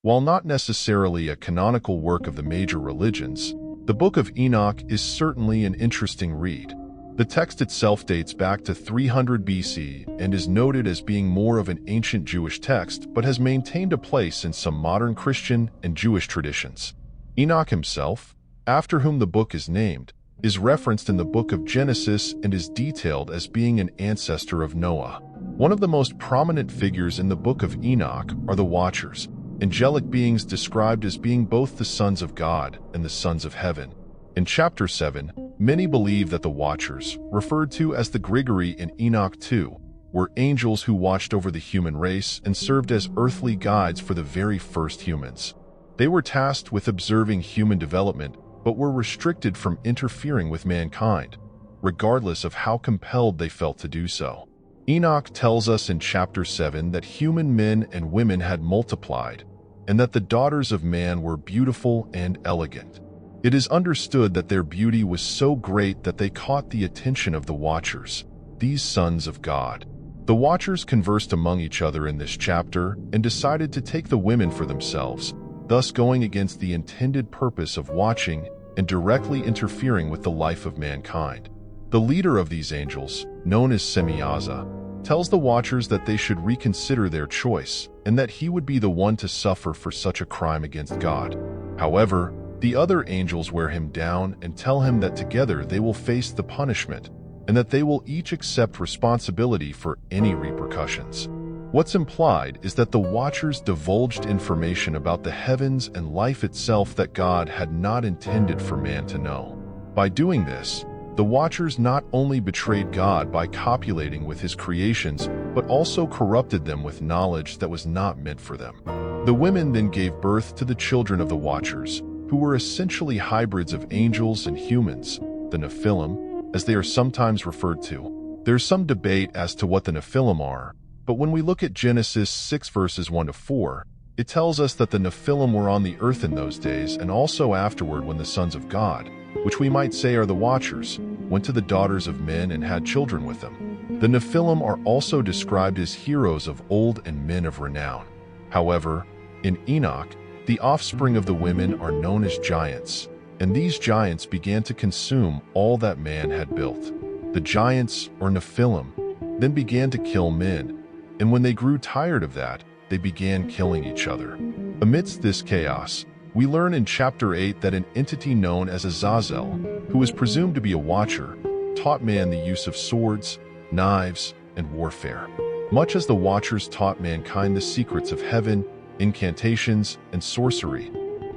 While not necessarily a canonical work of the major religions, the Book of Enoch is certainly an interesting read. The text itself dates back to 300 BC and is noted as being more of an ancient Jewish text, but has maintained a place in some modern Christian and Jewish traditions. Enoch himself, after whom the book is named, is referenced in the book of Genesis and is detailed as being an ancestor of Noah. One of the most prominent figures in the Book of Enoch are the Watchers, angelic beings described as being both the sons of God and the sons of heaven. In chapter 7, many believe that the Watchers, referred to as the Grigori in Enoch 2, were angels who watched over the human race and served as earthly guides for the very first humans. They were tasked with observing human development, but were restricted from interfering with mankind, regardless of how compelled they felt to do so. Enoch tells us in chapter 7 that human men and women had multiplied, and that the daughters of man were beautiful and elegant. It is understood that their beauty was so great that they caught the attention of the Watchers, these sons of God. The Watchers conversed among each other in this chapter and decided to take the women for themselves, thus going against the intended purpose of watching and directly interfering with the life of mankind. The leader of these angels, known as Semyaza, tells the Watchers that they should reconsider their choice and that he would be the one to suffer for such a crime against God. However, the other angels wear him down and tell him that together they will face the punishment and that they will each accept responsibility for any repercussions. What's implied is that the Watchers divulged information about the heavens and life itself that God had not intended for man to know. By doing this, the Watchers not only betrayed God by copulating with his creations, but also corrupted them with knowledge that was not meant for them. The women then gave birth to the children of the Watchers, who were essentially hybrids of angels and humans, the Nephilim, as they are sometimes referred to. There's some debate as to what the Nephilim are, but when we look at Genesis 6 verses 1-4, it tells us that the Nephilim were on the earth in those days and also afterward when the sons of God, which we might say are the Watchers, went to the daughters of men and had children with them. The Nephilim are also described as heroes of old and men of renown. However, in Enoch, the offspring of the women are known as giants, and these giants began to consume all that man had built. The giants, or Nephilim, then began to kill men, and when they grew tired of that, they began killing each other. Amidst this chaos, we learn in chapter 8 that an entity known as Azazel, who is presumed to be a watcher, taught man the use of swords, knives, and warfare. Much as the Watchers taught mankind the secrets of heaven, incantations, and sorcery,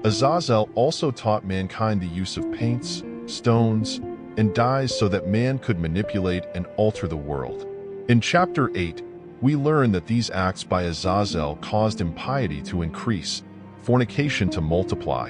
Azazel also taught mankind the use of paints, stones, and dyes so that man could manipulate and alter the world. In chapter 8, we learn that these acts by Azazel caused impiety to increase, fornication to multiply,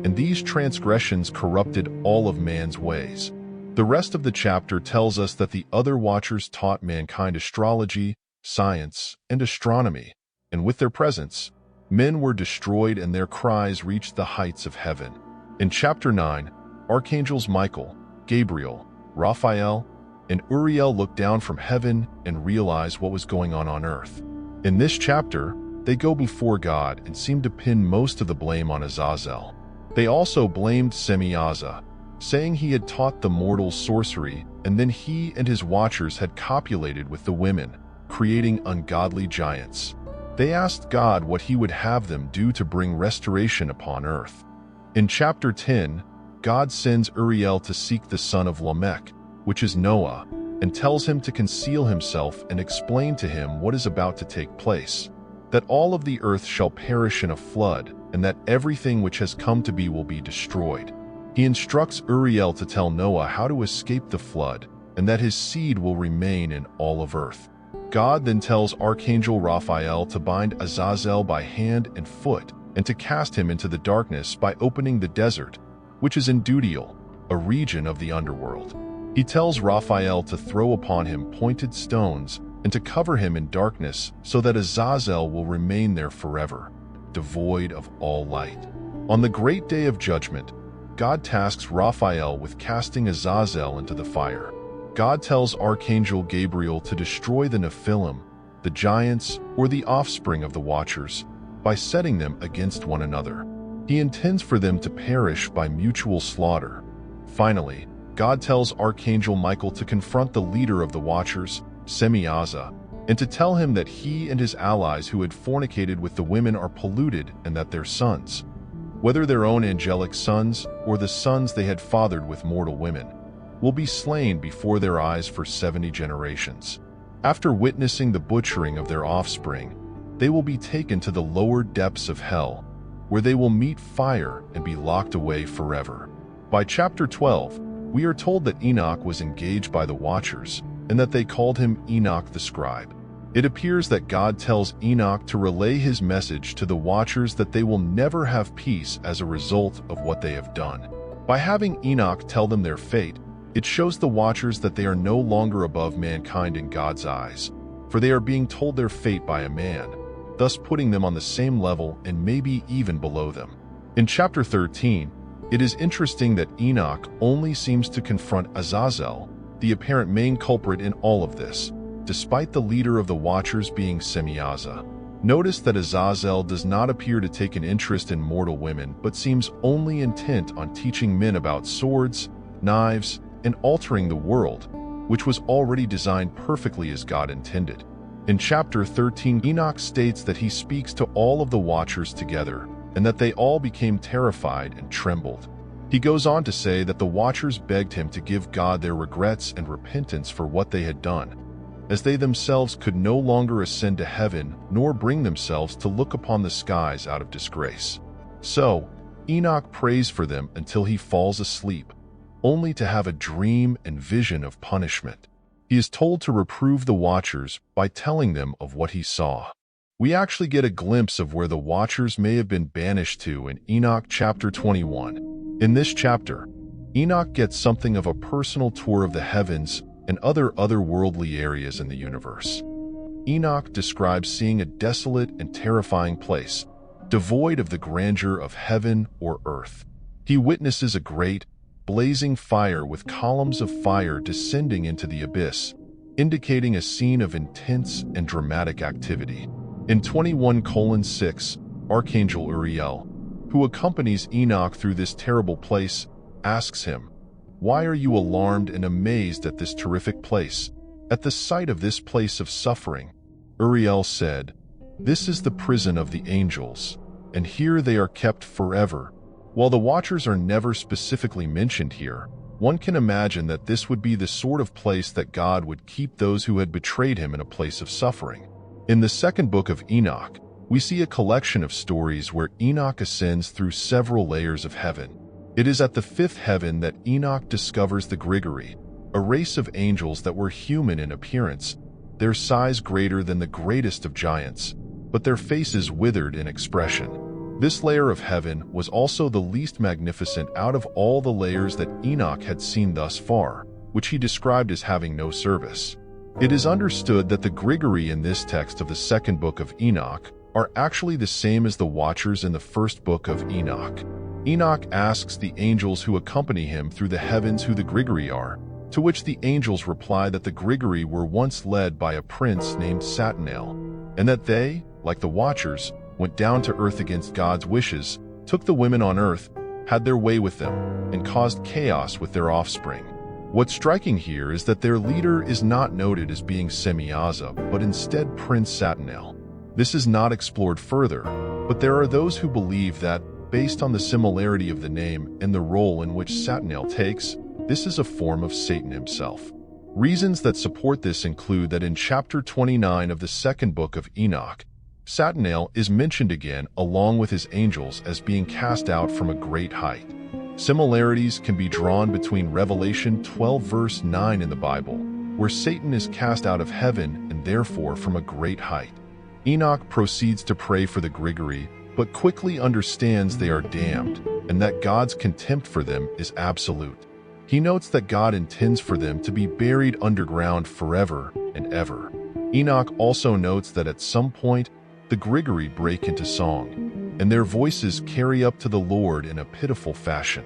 and these transgressions corrupted all of man's ways. The rest of the chapter tells us that the other Watchers taught mankind astrology, science, and astronomy, and with their presence, men were destroyed and their cries reached the heights of heaven. In chapter 9, archangels Michael, Gabriel, Raphael, and Uriel looked down from heaven and realized what was going on earth. In this chapter, they go before God and seem to pin most of the blame on Azazel. They also blamed Semyaza, saying he had taught the mortals sorcery, and then he and his Watchers had copulated with the women, creating ungodly giants. They asked God what he would have them do to bring restoration upon earth. In chapter 10, God sends Uriel to seek the son of Lamech, which is Noah, and tells him to conceal himself and explain to him what is about to take place, that all of the earth shall perish in a flood, and that everything which has come to be will be destroyed. He instructs Uriel to tell Noah how to escape the flood, and that his seed will remain in all of earth. God then tells Archangel Raphael to bind Azazel by hand and foot, and to cast him into the darkness by opening the desert, which is in Dudiel, a region of the underworld. He tells Raphael to throw upon him pointed stones and to cover him in darkness so that Azazel will remain there forever, devoid of all light. On the great day of judgment, God tasks Raphael with casting Azazel into the fire. God tells Archangel Gabriel to destroy the Nephilim, the giants, or the offspring of the Watchers, by setting them against one another. He intends for them to perish by mutual slaughter. Finally, God tells Archangel Michael to confront the leader of the Watchers, Semyaza, and to tell him that he and his allies who had fornicated with the women are polluted and that their sons, whether their own angelic sons or the sons they had fathered with mortal women, will be slain before their eyes for 70 generations. After witnessing the butchering of their offspring, they will be taken to the lower depths of hell, where they will meet fire and be locked away forever. By chapter 12, we are told that Enoch was engaged by the Watchers, and that they called him Enoch the scribe. It appears that God tells Enoch to relay his message to the Watchers that they will never have peace as a result of what they have done. By having Enoch tell them their fate, it shows the Watchers that they are no longer above mankind in God's eyes, for they are being told their fate by a man, thus putting them on the same level and maybe even below them. In chapter 13, it is interesting that Enoch only seems to confront Azazel, the apparent main culprit in all of this, despite the leader of the Watchers being Semyaza. Notice that Azazel does not appear to take an interest in mortal women, but seems only intent on teaching men about swords, knives, and altering the world, which was already designed perfectly as God intended. In chapter 13, Enoch states that he speaks to all of the Watchers together, and that they all became terrified and trembled. He goes on to say that the Watchers begged him to give God their regrets and repentance for what they had done, as they themselves could no longer ascend to heaven nor bring themselves to look upon the skies out of disgrace. So, Enoch prays for them until he falls asleep, only to have a dream and vision of punishment. He is told to reprove the Watchers by telling them of what he saw. We actually get a glimpse of where the Watchers may have been banished to in Enoch chapter 21. In this chapter, Enoch gets something of a personal tour of the heavens and other otherworldly areas in the universe. Enoch describes seeing a desolate and terrifying place, devoid of the grandeur of heaven or earth. He witnesses a great, blazing fire with columns of fire descending into the abyss, indicating a scene of intense and dramatic activity. In 21:6, Archangel Uriel, who accompanies Enoch through this terrible place, asks him, "Why are you alarmed and amazed at this terrific place, at the sight of this place of suffering?" Uriel said, "This is the prison of the angels, and here they are kept forever." While the Watchers are never specifically mentioned here, one can imagine that this would be the sort of place that God would keep those who had betrayed him in a place of suffering. In the second book of Enoch, we see a collection of stories where Enoch ascends through several layers of heaven. It is at the fifth heaven that Enoch discovers the Grigori, a race of angels that were human in appearance, their size greater than the greatest of giants, but their faces withered in expression. This layer of heaven was also the least magnificent out of all the layers that Enoch had seen thus far, which he described as having no service. It is understood that the Grigori in this text of the second book of Enoch are actually the same as the Watchers in the first book of Enoch. Enoch asks the angels who accompany him through the heavens who the Grigori are, to which the angels reply that the Grigori were once led by a prince named Satanael, and that they, like the Watchers, went down to earth against God's wishes, took the women on earth, had their way with them, and caused chaos with their offspring. What's striking here is that their leader is not noted as being Semyaza, but instead Prince Satanael. This is not explored further, but there are those who believe that, based on the similarity of the name and the role in which Satanael takes, this is a form of Satan himself. Reasons that support this include that in chapter 29 of the second book of Enoch, Satanael is mentioned again along with his angels as being cast out from a great height. Similarities can be drawn between Revelation 12 verse 9 in the Bible, where Satan is cast out of heaven and therefore from a great height. Enoch proceeds to pray for the Grigori, but quickly understands they are damned and that God's contempt for them is absolute. He notes that God intends for them to be buried underground forever and ever. Enoch also notes that at some point, the Grigori break into song, and their voices carry up to the Lord in a pitiful fashion.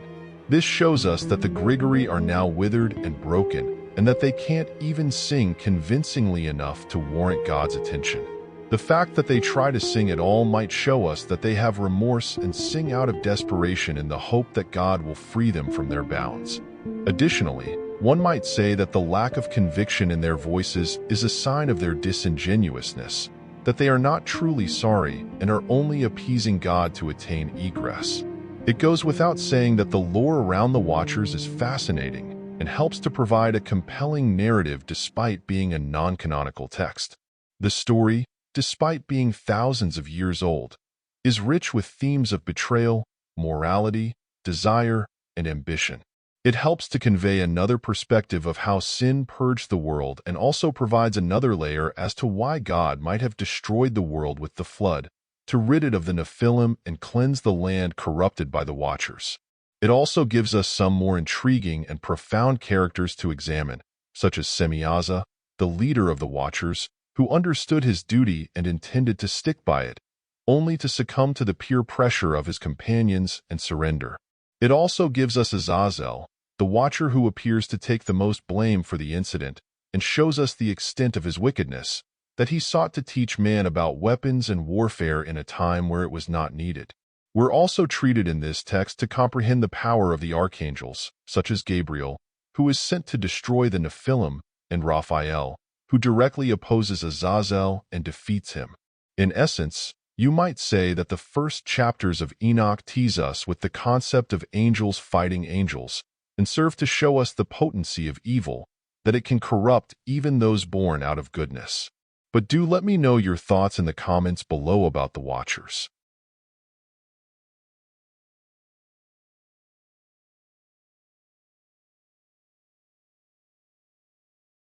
This shows us that the Grigori are now withered and broken, and that they can't even sing convincingly enough to warrant God's attention. The fact that they try to sing at all might show us that they have remorse and sing out of desperation in the hope that God will free them from their bounds. Additionally, one might say that the lack of conviction in their voices is a sign of their disingenuousness, that they are not truly sorry and are only appeasing God to attain egress. It goes without saying that the lore around the Watchers is fascinating and helps to provide a compelling narrative despite being a non-canonical text. The story, despite being thousands of years old, is rich with themes of betrayal, morality, desire, and ambition. It helps to convey another perspective of how sin purged the world and also provides another layer as to why God might have destroyed the world with the flood, to rid it of the Nephilim and cleanse the land corrupted by the Watchers. It also gives us some more intriguing and profound characters to examine, such as Semyaza, the leader of the Watchers, who understood his duty and intended to stick by it, only to succumb to the peer pressure of his companions and surrender. It also gives us Azazel, the Watcher who appears to take the most blame for the incident, and shows us the extent of his wickedness, that he sought to teach man about weapons and warfare in a time where it was not needed. We're also treated in this text to comprehend the power of the archangels, such as Gabriel, who is sent to destroy the Nephilim, and Raphael, who directly opposes Azazel and defeats him. In essence, you might say that the first chapters of Enoch tease us with the concept of angels fighting angels, and serve to show us the potency of evil, that it can corrupt even those born out of goodness. But do let me know your thoughts in the comments below about the Watchers.